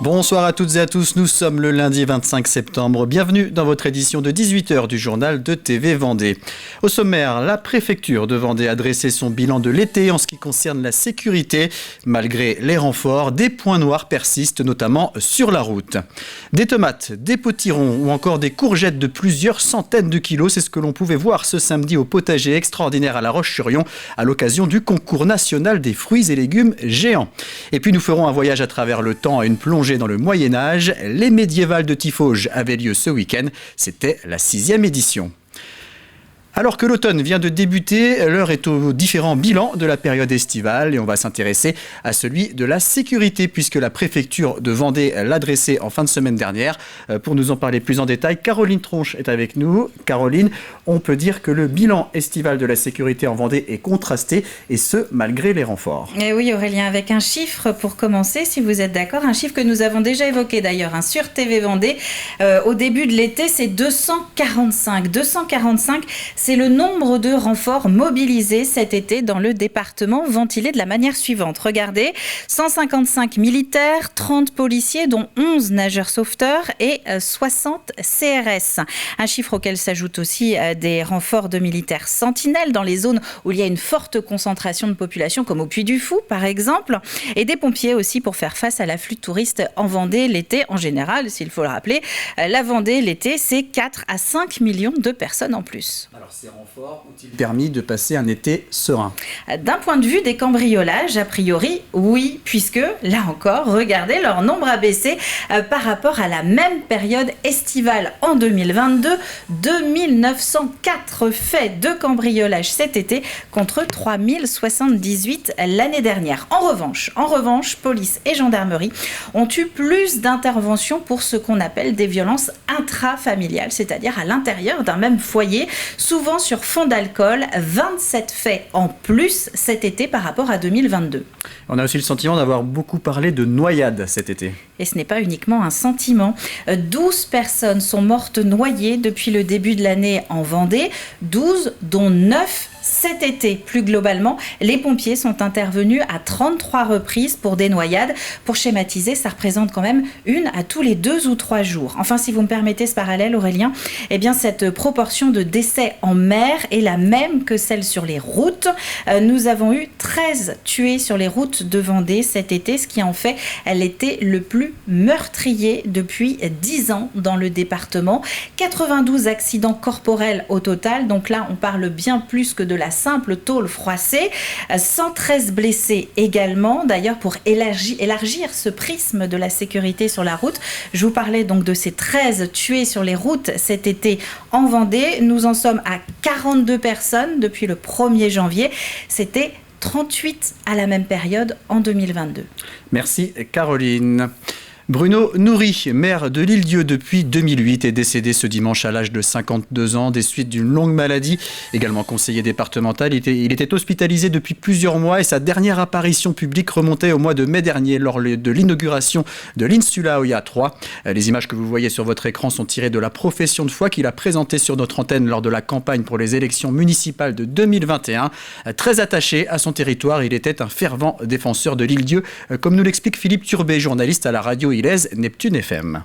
Bonsoir à toutes et à tous, nous sommes le lundi 25 septembre. Bienvenue dans votre édition de 18h du journal de TV Vendée. Au sommaire, la préfecture de Vendée a dressé son bilan de l'été en ce qui concerne la sécurité. Malgré les renforts, des points noirs persistent, notamment sur la route. Des tomates, des potirons ou encore des courgettes de plusieurs centaines de kilos, c'est ce que l'on pouvait voir ce samedi au potager extraordinaire à La Roche-sur-Yon à l'occasion du concours national des fruits et légumes géants. Et puis nous ferons un voyage à travers le temps à une plongée dans le Moyen-Âge. Les médiévales de Tiffauges avaient lieu ce week-end. C'était la 6e édition. Alors que l'automne vient de débuter, l'heure est aux différents bilans de la période estivale et on va s'intéresser à celui de la sécurité puisque la préfecture de Vendée l'a dressé en fin de semaine dernière. Pour nous en parler plus en détail, Caroline Tronche est avec nous. Caroline, on peut dire que le bilan estival de la sécurité en Vendée est contrasté et ce, malgré les renforts. Et oui Aurélien, avec un chiffre pour commencer, si vous êtes d'accord, un chiffre que nous avons déjà évoqué d'ailleurs sur TV Vendée. Au début de l'été, c'est 245. 245, c'est le nombre de renforts mobilisés cet été dans le département, ventilé de la manière suivante. Regardez, 155 militaires, 30 policiers, dont 11 nageurs sauveteurs et 60 CRS. Un chiffre auquel s'ajoutent aussi des renforts de militaires sentinelles dans les zones où il y a une forte concentration de population, comme au Puy-du-Fou par exemple, et des pompiers aussi pour faire face à l'afflux de touristes en Vendée l'été en général, s'il faut le rappeler. La Vendée l'été, c'est 4 à 5 millions de personnes en plus. Alors ces renforts ont-ils permis de passer un été serein ? D'un point de vue des cambriolages, a priori, oui, puisque, là encore, regardez, leur nombre a baissé par rapport à la même période estivale en 2022. 2904 faits de cambriolage cet été contre 3078 l'année dernière. En revanche, police et gendarmerie ont eu plus d'interventions pour ce qu'on appelle des violences intrafamiliales, c'est-à-dire à l'intérieur d'un même foyer, souvent sur fond d'alcool, 27 faits en plus cet été par rapport à 2022. On a aussi le sentiment d'avoir beaucoup parlé de noyades cet été. Et ce n'est pas uniquement un sentiment. 12 personnes sont mortes noyées depuis le début de l'année en Vendée, 12 dont 9 cet été. Plus globalement, les pompiers sont intervenus à 33 reprises pour des noyades. Pour schématiser, ça représente quand même une à tous les 2 ou 3 jours. Enfin, si vous me permettez ce parallèle, Aurélien, eh bien, cette proportion de décès en mer est la même que celle sur les routes. Nous avons eu 13 tués sur les routes de Vendée cet été, ce qui en fait l'été le plus meurtrier depuis 10 ans dans le département. 92 accidents corporels au total, donc là on parle bien plus que de la simple tôle froissée. 113 blessés également, d'ailleurs pour élargir ce prisme de la sécurité sur la route. Je vous parlais donc de ces 13 tués sur les routes cet été en Vendée. Nous en sommes à 42 personnes depuis le 1er janvier. C'était 38 à la même période en 2022. Merci Caroline. Bruno Noury, maire de l'Île-Dieu depuis 2008, est décédé ce dimanche à l'âge de 52 ans des suites d'une longue maladie. Également conseiller départemental, il était hospitalisé depuis plusieurs mois et sa dernière apparition publique remontait au mois de mai dernier lors de l'inauguration de l'Insula Oia 3. Les images que vous voyez sur votre écran sont tirées de la profession de foi qu'il a présentée sur notre antenne lors de la campagne pour les élections municipales de 2021. Très attaché à son territoire, il était un fervent défenseur de l'Île-Dieu, comme nous l'explique Philippe Turbet, journaliste à la radio Neptune FM.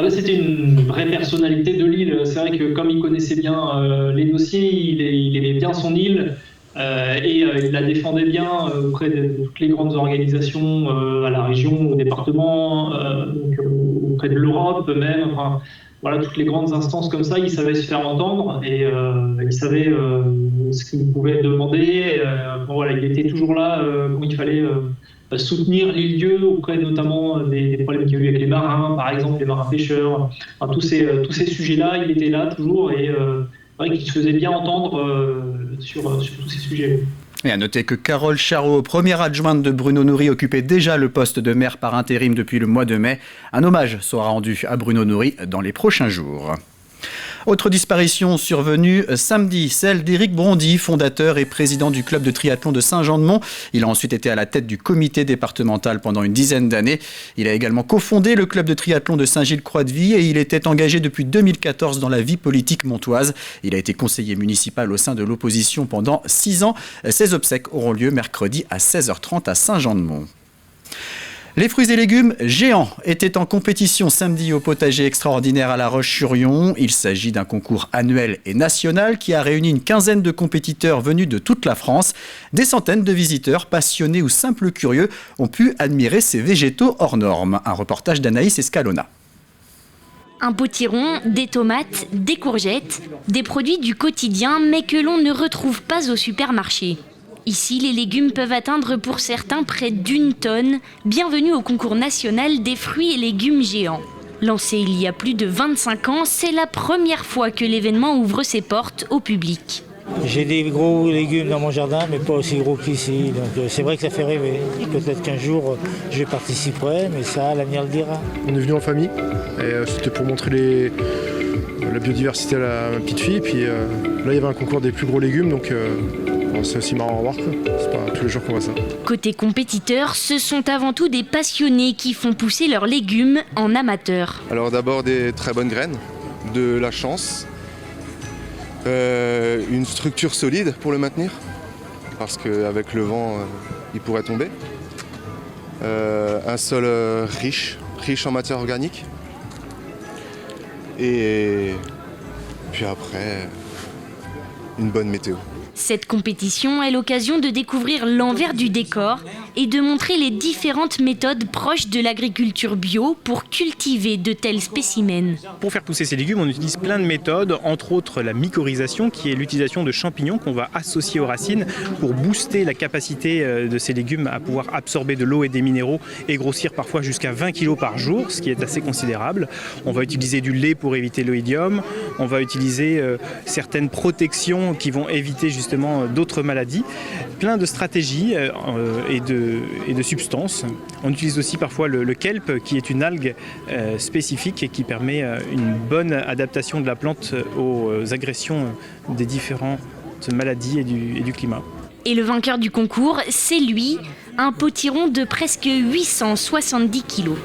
C'était une vraie personnalité de l'île. C'est vrai que comme il connaissait bien les dossiers, il aimait bien son île et il la défendait bien auprès de toutes les grandes organisations à la région, au département, auprès de l'Europe même. Enfin, voilà, toutes les grandes instances comme ça, il savait se faire entendre et il savait ce qu'il pouvait demander. Il était toujours là quand il fallait soutenir l'Île-Dieu auprès notamment des problèmes qu'il y a eu avec les marins, par exemple les marins pêcheurs, tous ces sujets-là, il était là toujours et il se faisait bien entendre sur tous ces sujets. Et à noter que Carole Charot, première adjointe de Bruno Noury, occupait déjà le poste de maire par intérim depuis le mois de mai. Un hommage sera rendu à Bruno Noury dans les prochains jours. Autre disparition survenue samedi, celle d'Éric Brondy, fondateur et président du club de triathlon de Saint-Jean-de-Mont. Il a ensuite été à la tête du comité départemental pendant une dizaine d'années. Il a également cofondé le club de triathlon de Saint-Gilles-Croix-de-Vie et il était engagé depuis 2014 dans la vie politique montoise. Il a été conseiller municipal au sein de l'opposition pendant 6 ans. Ses obsèques auront lieu mercredi à 16h30 à Saint-Jean-de-Mont. Les fruits et légumes géants étaient en compétition samedi au potager extraordinaire à La Roche-sur-Yon. Il s'agit d'un concours annuel et national qui a réuni une quinzaine de compétiteurs venus de toute la France. Des centaines de visiteurs, passionnés ou simples curieux, ont pu admirer ces végétaux hors normes. Un reportage d'Anaïs Escalona. Un potiron, des tomates, des courgettes, des produits du quotidien mais que l'on ne retrouve pas au supermarché. Ici, les légumes peuvent atteindre pour certains près d'1 tonne. Bienvenue au concours national des fruits et légumes géants. Lancé il y a plus de 25 ans, c'est la première fois que l'événement ouvre ses portes au public. J'ai des gros légumes dans mon jardin, mais pas aussi gros qu'ici. Donc c'est vrai que ça fait rêver. Peut-être qu'un jour, je participerai, mais ça, l'avenir le dira. On est venu en famille, et c'était pour montrer la biodiversité à ma petite fille. Puis là, il y avait un concours des plus gros légumes, donc c'est aussi marrant à voir. C'est pas tous les jours qu'on voit ça. Côté compétiteurs, ce sont avant tout des passionnés qui font pousser leurs légumes en amateurs. Alors d'abord des très bonnes graines, de la chance, une structure solide pour le maintenir, parce qu'avec le vent, il pourrait tomber. Un sol riche en matière organique. Et puis après, une bonne météo. Cette compétition est l'occasion de découvrir l'envers du décor et de montrer les différentes méthodes proches de l'agriculture bio pour cultiver de tels spécimens. Pour faire pousser ces légumes, on utilise plein de méthodes, entre autres la mycorhisation, qui est l'utilisation de champignons qu'on va associer aux racines pour booster la capacité de ces légumes à pouvoir absorber de l'eau et des minéraux et grossir parfois jusqu'à 20 kg par jour, ce qui est assez considérable. On va utiliser du lait pour éviter l'oïdium, on va utiliser certaines protections qui vont éviter justement d'autres maladies, plein de stratégies et de substances. On utilise aussi parfois le kelp, qui est une algue spécifique et qui permet une bonne adaptation de la plante aux agressions des différentes maladies et du climat. Et le vainqueur du concours, c'est lui, un potiron de presque 870 kilos.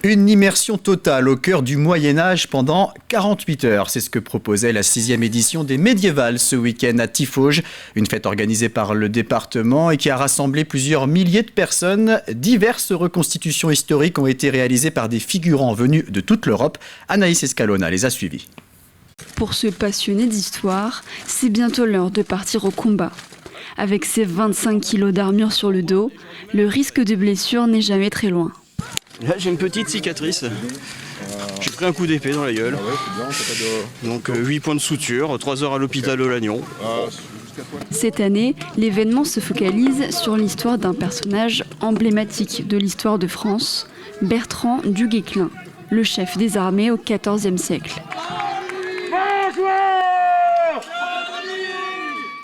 Une immersion totale au cœur du Moyen-Âge pendant 48 heures. C'est ce que proposait la 6e édition des Médiévales ce week-end à Tiffauges. Une fête organisée par le département et qui a rassemblé plusieurs milliers de personnes. Diverses reconstitutions historiques ont été réalisées par des figurants venus de toute l'Europe. Anaïs Escalona les a suivis. Pour ce passionné d'histoire, c'est bientôt l'heure de partir au combat. Avec ses 25 kilos d'armure sur le dos, le risque de blessure n'est jamais très loin. Là, j'ai une petite cicatrice. J'ai pris un coup d'épée dans la gueule. Donc 8 points de suture, 3 heures à l'hôpital de Lannion. Cette année, l'événement se focalise sur l'histoire d'un personnage emblématique de l'histoire de France, Bertrand du Guesclin, le chef des armées au XIVe siècle.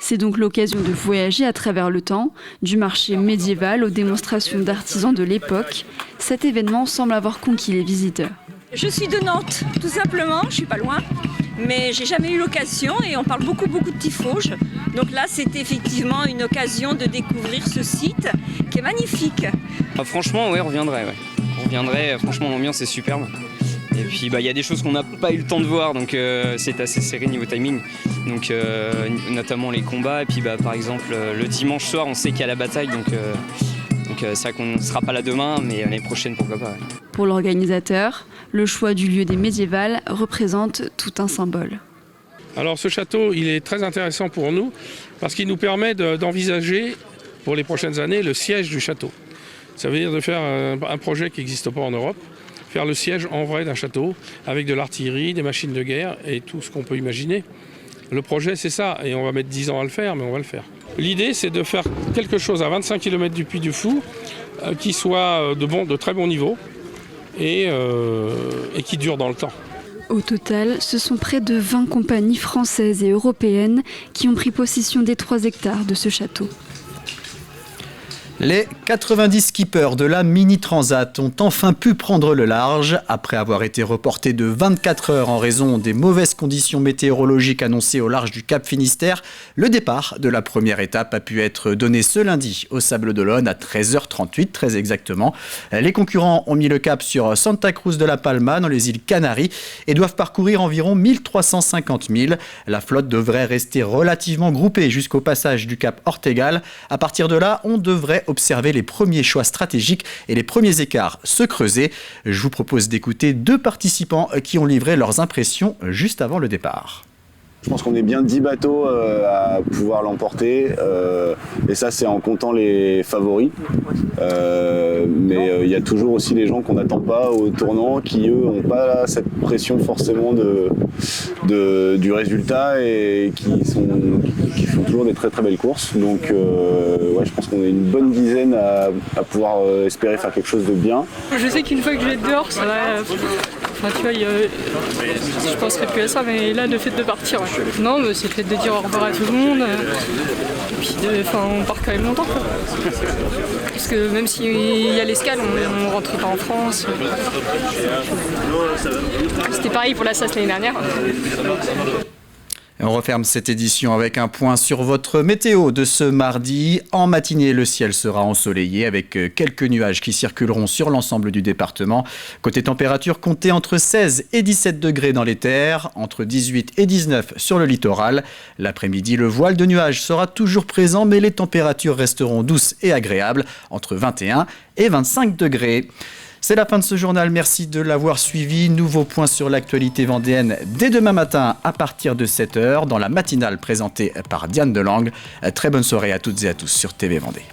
C'est donc l'occasion de voyager à travers le temps, du marché médiéval aux démonstrations d'artisans de l'époque. Cet événement semble avoir conquis les visiteurs. Je suis de Nantes, tout simplement, je suis pas loin, mais j'ai jamais eu l'occasion et on parle beaucoup de Tiffauges. Donc là, c'est effectivement une occasion de découvrir ce site qui est magnifique. Franchement, ouais, on reviendrait. On reviendrait, franchement, l'ambiance est superbe. Et puis il y a des choses qu'on n'a pas eu le temps de voir, donc c'est assez serré niveau timing. Donc notamment les combats, et puis par exemple le dimanche soir on sait qu'il y a la bataille, donc c'est vrai qu'on ne sera pas là demain, mais l'année prochaine pourquoi pas. Ouais. Pour l'organisateur, le choix du lieu des médiévales représente tout un symbole. Alors ce château, il est très intéressant pour nous, parce qu'il nous permet d'envisager pour les prochaines années le siège du château. Ça veut dire de faire un projet qui n'existe pas en Europe. Faire le siège en vrai d'un château, avec de l'artillerie, des machines de guerre et tout ce qu'on peut imaginer. Le projet, c'est ça, et on va mettre 10 ans à le faire, mais on va le faire. L'idée, c'est de faire quelque chose à 25 km du Puy du Fou, qui soit de très bon niveau et qui dure dans le temps. Au total, ce sont près de 20 compagnies françaises et européennes qui ont pris possession des 3 hectares de ce château. Les 90 skippers de la Mini Transat ont enfin pu prendre le large. Après avoir été reportés de 24 heures en raison des mauvaises conditions météorologiques annoncées au large du Cap Finistère, le départ de la première étape a pu être donné ce lundi au Sables-d'Olonne à 13h38, très exactement. Les concurrents ont mis le cap sur Santa Cruz de la Palma dans les îles Canaries et doivent parcourir environ 1350 milles. La flotte devrait rester relativement groupée jusqu'au passage du Cap Ortegal. À partir de là, on devrait observer les premiers choix stratégiques et les premiers écarts se creuser. Je vous propose d'écouter 2 participants qui ont livré leurs impressions juste avant le départ. Je pense qu'on est bien 10 bateaux à pouvoir l'emporter et ça c'est en comptant les favoris. Mais il y a toujours aussi les gens qu'on n'attend pas au tournant qui eux n'ont pas cette pression forcément du résultat et qui font toujours des très très belles courses. Donc ouais, je pense qu'on est une bonne dizaine à pouvoir espérer faire quelque chose de bien. Je sais qu'une fois que je vais être dehors, ça va... Enfin, tu vois, je penserais plus à ça, mais là, le fait de partir, ouais. Non, mais c'est le fait de dire au revoir à tout le monde. Et puis, on part quand même longtemps, quoi. Parce que même s'il y a l'escale, on ne rentre pas en France. C'était pareil pour la SAS l'année dernière. On referme cette édition avec un point sur votre météo de ce mardi. En matinée, le ciel sera ensoleillé avec quelques nuages qui circuleront sur l'ensemble du département. Côté température, comptez entre 16 et 17 degrés dans les terres, entre 18 et 19 sur le littoral. L'après-midi, le voile de nuages sera toujours présent, mais les températures resteront douces et agréables, entre 21 et 25 degrés. C'est la fin de ce journal, merci de l'avoir suivi. Nouveau point sur l'actualité vendéenne dès demain matin à partir de 7h dans la matinale présentée par Diane Delangue. Très bonne soirée à toutes et à tous sur TV Vendée.